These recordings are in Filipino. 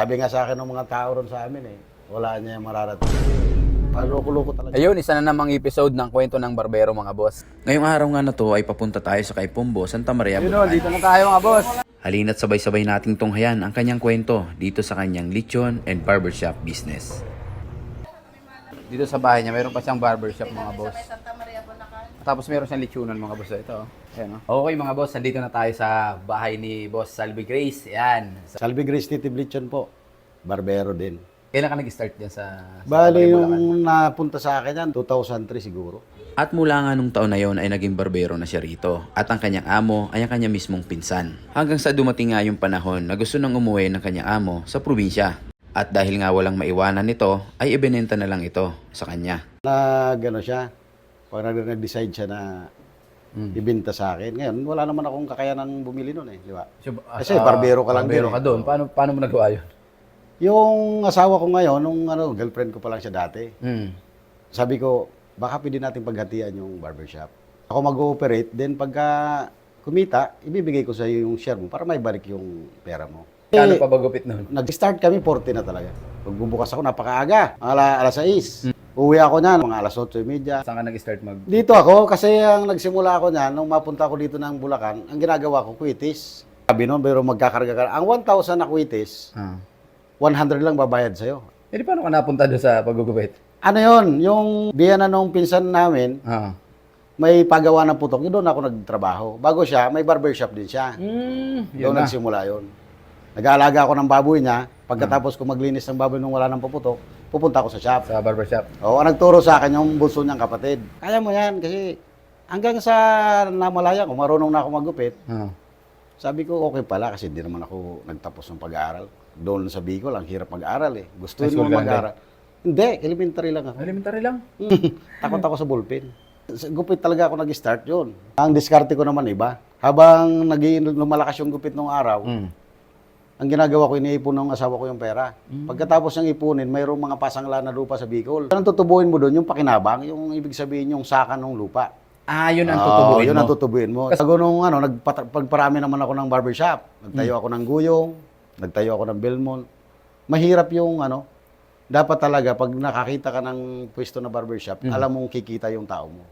Sabi nga sa akin ng mga tao ron sa amin wala niya yung mararating. Paloko-loko talaga. Ayun, isa na namang episode ng Kwento ng Barbero, mga boss. Ngayong araw nga na to ay papunta tayo sa kay Pombo, Santa Maria, Yun o, Bulacan. dito na tayo mga boss. Halina't sabay-sabay nating tunghayan ang kanyang kwento dito sa kanyang lechon and barbershop business. Dito sa bahay niya, mayroon pa siyang barbershop mga boss. Tapos mayroon siyang lechonan mga boss. Ito, ayan, oh. Okay mga boss, nandito na tayo sa bahay ni Boss Salvi Grace. Ayan. Salvi Grace Native Lechon po. Barbero din. Kailan ka nag-start dyan sa Bali, Santa Maria, Bulacan? yung napunta sa akin yan, 2003 siguro. At mula nga nung taon na yon ay naging barbero na siya rito. At ang kanyang amo ay ang kanyang mismong pinsan. Hanggang sa dumating nga yung panahon na gusto nang umuwi ng kanyang amo sa probinsya. At dahil nga walang maiwanan nito, ay ibinenta na lang ito sa kanya. Gano siya, pag nag-decide siya na ibenta sa akin. Ngayon, wala naman akong kakayanang bumili nun di ba? Kasi barbero ka lang barbero din ka doon. Paano mo nagawa yun? Yung asawa ko ngayon, nung girlfriend ko pa lang siya dati, Mm. sabi ko, baka pwede natin paghatian yung barbershop. Ako mag-ooperate, then pagka kumita, ibibigay ko sa iyo yung share mo para may balik yung pera mo. Kano pa ba gupit noon? Nag-start kami 40 na talaga. Pagbubukas ako, napakaaga. Alas 6. Uwi ako niyan, mga alas 8:30. Saan ka nag-start mag... Dito ako, kasi ang nagsimula ako niyan, nung mapunta ako dito ng Bulacan, ang ginagawa ko, kwitis. Sabi nun, pero magkakarga ka. Ang 1,000 na kwitis, 100 lang babayad sa'yo. Eh, di paano ka napunta doon sa paggugupit? Ano yon? Yung biyanan nung pinsan namin, may pagawa ng putok, doon ako nagtrabaho. Bago siya, may barbershop din siya. Yun Doon na. nagsimula yun. Nag-aalaga ako ng baboy niya. Pagkatapos ko maglinis ng baboy nung wala ng puputok, pupunta ako sa shop. Sa barbershop. Oo, ang nagturo sa akin yung bunso niyang kapatid. Kaya mo yan kasi hanggang sa namalaya ko, marunong na ako magupit. Sabi ko, okay pala kasi hindi naman ako nagtapos ng pag-aaral. Doon sa Bicol, ang hirap mag-aaral Gusto High mo school ka lang mag-aaral. Hindi, elementary lang ako. Elementary lang. Takot ako sa ballpen. Sa gupit talaga ako nag-start yun. Ang diskarte ko naman iba. Habang lumalakas yung gupit nung araw, ang ginagawa ko, iniipon ng asawa ko yung pera. Pagkatapos ng ipunin, mayroong mga pasangla na lupa sa Bicol. Ang tutubuhin mo doon, yung pakinabang, yung ibig sabihin yung saka ng lupa. Yun ang tutubuin yun mo. ang tutubuin mo. Kasi nung pagparami naman ako ng barbershop, nagtayo ako ng guyong, nagtayo ako ng Belmont. Mahirap yung dapat talaga pag nakakita ka ng pwesto na barbershop, alam mong kikita yung tao mo.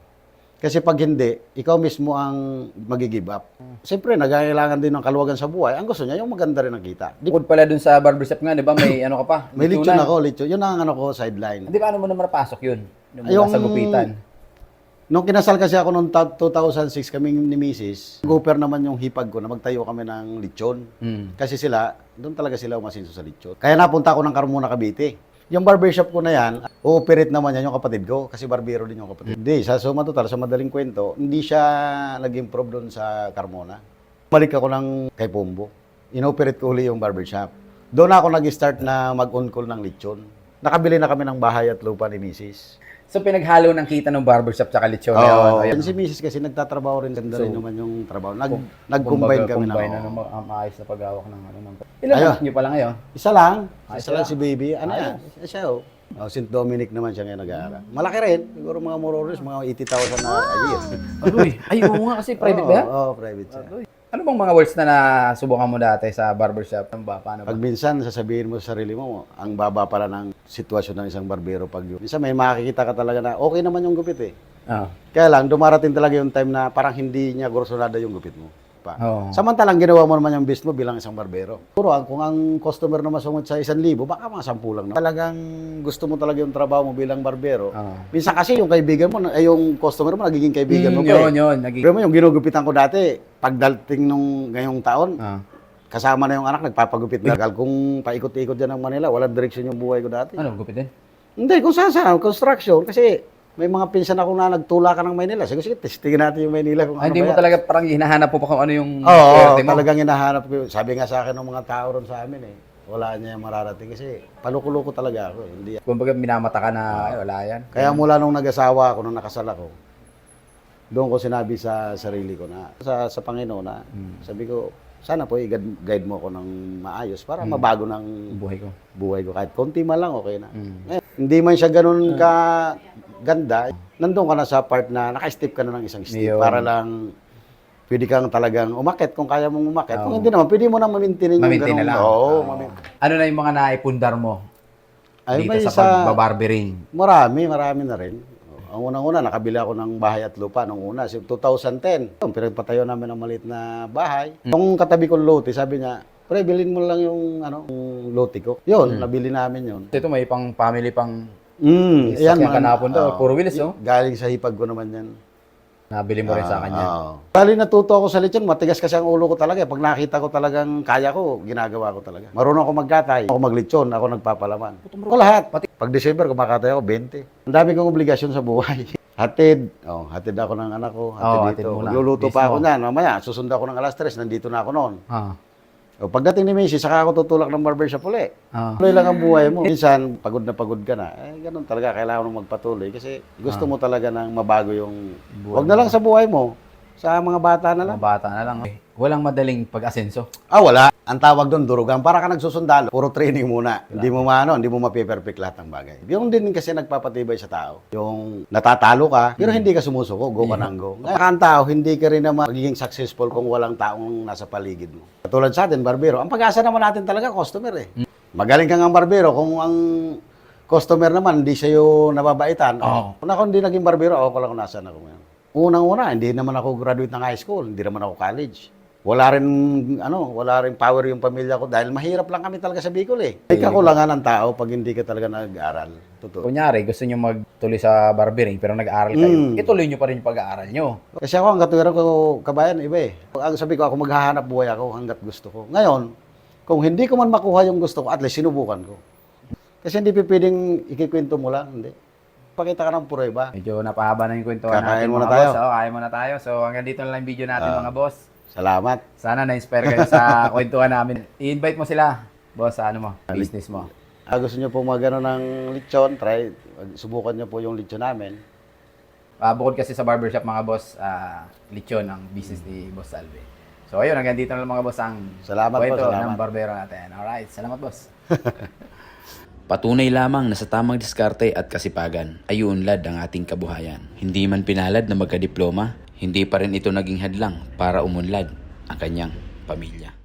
Kasi pag hindi, ikaw mismo ang mag-give up. Siyempre, nagkailangan din ng kaluwagan sa buhay. Ang gusto niya, yung maganda rin ang kita. Bukod pala dun sa barbershop nga, di ba? May ano ka pa? May lechon lechonan. ako, lechon. Yun ang ko, sideline. Di ba ano mo naman napasok yun? Yung mula sa gupitan. Nung kinasal kasi ako noong 2006 kami ni Mrs., Gooper naman yung hipag ko na magtayo kami ng lechon. Kasi doon talaga sila umasinso sa lechon. Kaya napunta ako ng Carmona, Cavite. Yung barbershop ko na yan, ooperate naman yan yung kapatid ko kasi barbero din yung kapatid. Hindi, sa suma total, sa madaling kwento, hindi siya nag-improve doon sa Carmona. Balik ako ng kay Pombo. Inoperate ko uli yung barbershop. Doon ako nag-start na mag-on-call ng lechon. Nakabili na kami ng bahay at lupa ni Mrs. So pinaghalo ng kita ng barbershop tsaka lechon na Oo. yun. Yan si Mrs. kasi nagtatrabaho rin. Ganda rin naman yung trabaho. Kumbaga, Nag-combine kami combine na. na maayos na paghawak ng ano. Ilan Ayun. anak niyo pala ngayon? Isa lang. Isa Isa lang lang. si baby. Ano yan? Siya St. Dominic naman siya ngayon nag-aaral. Malaki rin. Siguro mga morores, mga 80,000 na a year. Aluy. Ay, oo nga kasi private ba yan? Oo, private siya. Ano bang mga words na nasubukan mo dati sa barbershop? Ano ba? Paano ba? Pag minsan, sasabihin mo sa sarili mo, ang baba pala ng sitwasyon ng isang barbero pag yun. Minsan may makikita ka talaga na okay naman yung gupit Kaya lang, dumarating talaga yung time na parang hindi niya grosolada yung gupit mo. Oo. Samantalang ginawa mo naman yung business mo bilang isang barbero. Puro, kung ang customer naman sumot sa 1,000, baka mga 10 lang. Talagang gusto mo talaga yung trabaho mo bilang barbero. Minsan kasi yung kaibigan mo, yung customer mo, nagiging kaibigan mo. Yun. Pero mo, yung ginugupitan ko dati, pagdating nung ngayong taon, kasama na yung anak, nagpapagupit na. Kung paikot-ikot dyan ng Manila, walang direksyon yung buhay ko dati. Ano, gupit din? Hindi, kung saan, construction. Kasi may mga pinsan ako na nagtulakan ng Maynila. Sige, testingin natin yung Maynila kung ano Hindi ba mo yan. talaga parang hinahanap po pa kung ano yung Oo, swerte mo. talagang hinahanap ko. Sabi nga sa akin ng mga tao ron sa amin wala niya yung mararating kasi paluko-luko talaga ako. Hindi. Kumbaga minamata ka na, ay, wala yan. Kaya mula nung nag-asawa ako, nung nakasal ako, doon ko sinabi sa sarili ko na, sa Panginoon na, sabi ko, sana po i-guide mo ako ng maayos para mabago ng Buhay ko. Kahit konti man lang, okay na. Hindi man siya ganun ka ganda, nandun ka na sa part na naka-step ka na ng isang step Yun. para lang Pwede kang talagang umakit kung kaya mong umakit. Kung hindi naman, pwede mo na ma-maintain yung Ma-maintain na ganun. lang. Oo, Ano na yung mga naipundar mo Ay, dito may sa pagbabarbering? Marami na rin. Ang unang-una, nakabili ako ng bahay at lupa nung una, 2010. Pinagpatayo namin ng maliit na bahay. Yung katabi kong lote, sabi niya, pre, bilhin mo lang yung, yung lote ko. Yun, nabili namin yun. Ito may pang family pang Ayan, sakyan ka napunta. Puro wheels, no? Galing sa hipag ko naman yan. Nabili mo rin sa kanya. Bali natuto ako sa lechon, matigas kasi ang ulo ko talaga. Pag nakita ko talagang kaya ko, ginagawa ko talaga. Marunong ako magkatay, ako maglechon, ako nagpapalaman. Ako lahat. Pag December, kumakatay ako, 20. Ang dami kong obligasyon sa buhay. Hatid. Hatid ako ng anak ko. Hatid dito. Luluto pa ako niyan. Mamaya, susunda ako ng alas 3, nandito na ako noon. Pagdating ni Macy, saka ako tutulak ng barbershop uli. Tuloy lang ang buhay mo. Minsan, pagod na pagod ka na. Ganun talaga, kailangan mo magpatuloy. Kasi gusto mo talaga nang mabago yung... Huwag na lang sa buhay mo. Sa mga bata na lang. Mga bata na lang. Walang madaling pag-asenso. Wala. Ang tawag doon, durugan. Para ka nagsusundalo. Puro training muna. Hindi mo hindi mo mape-perfect lahat ng bagay. Yung din kasi nagpapatibay sa tao. Yung natatalo ka, pero hindi ka sumusuko. Go ka nang go. Ang tao, hindi ka rin naman magiging successful kung walang taong nasa paligid mo. Katulad sa atin, barbero. Ang pag-asa naman natin talaga, customer eh. Magaling kang ang barbero kung ang customer naman, hindi siya yung nababaitan. Kung ako hindi naging barbero, ako lang kung nasaan ako ngayon. Unang-una, hindi naman ako graduate ng high school, hindi naman ako college. Wala rin power yung pamilya ko dahil mahirap lang kami talaga sa Bicol eh. May kakulangan ng tao pag hindi ka talaga nag-aaral. Totoo. Kunyari, gusto nyo magtuloy sa barbering pero nag-aaral kayo, ituloy nyo pa rin yung pag-aaral nyo. Kasi ako, ang katuwiran ko, kabayan, iba eh. Ang sabi ko, ako maghahanap buhay ako hanggat gusto ko. Ngayon, kung hindi ko man makuha yung gusto ko, at least sinubukan ko. Kasi hindi pwedeng ikikwento mo lang, hindi. Pakita ka ng prueba. Medyo napahaba na yung kwentuhan Kakain natin muna mga tayo. boss. Kain muna tayo. So hanggang dito na lang yung video natin mga boss. Salamat. Sana na-inspire kayo sa kwentuhan namin. I-invite mo sila, boss, sa business mo. Gusto nyo po magano ng lechon, subukan nyo po yung lechon namin. Bukod kasi sa barbershop mga boss, lechon ang business ni Boss Salve. So ayun, hanggang dito na lang mga boss ang Salamat po, kwento salamat. ng barbero natin. Alright, salamat boss. Patunay lamang na sa tamang diskarte at kasipagan ay uunlad ang ating kabuhayan. Hindi man pinalad na magkadiploma, hindi pa rin ito naging hadlang para umunlad ang kanyang pamilya.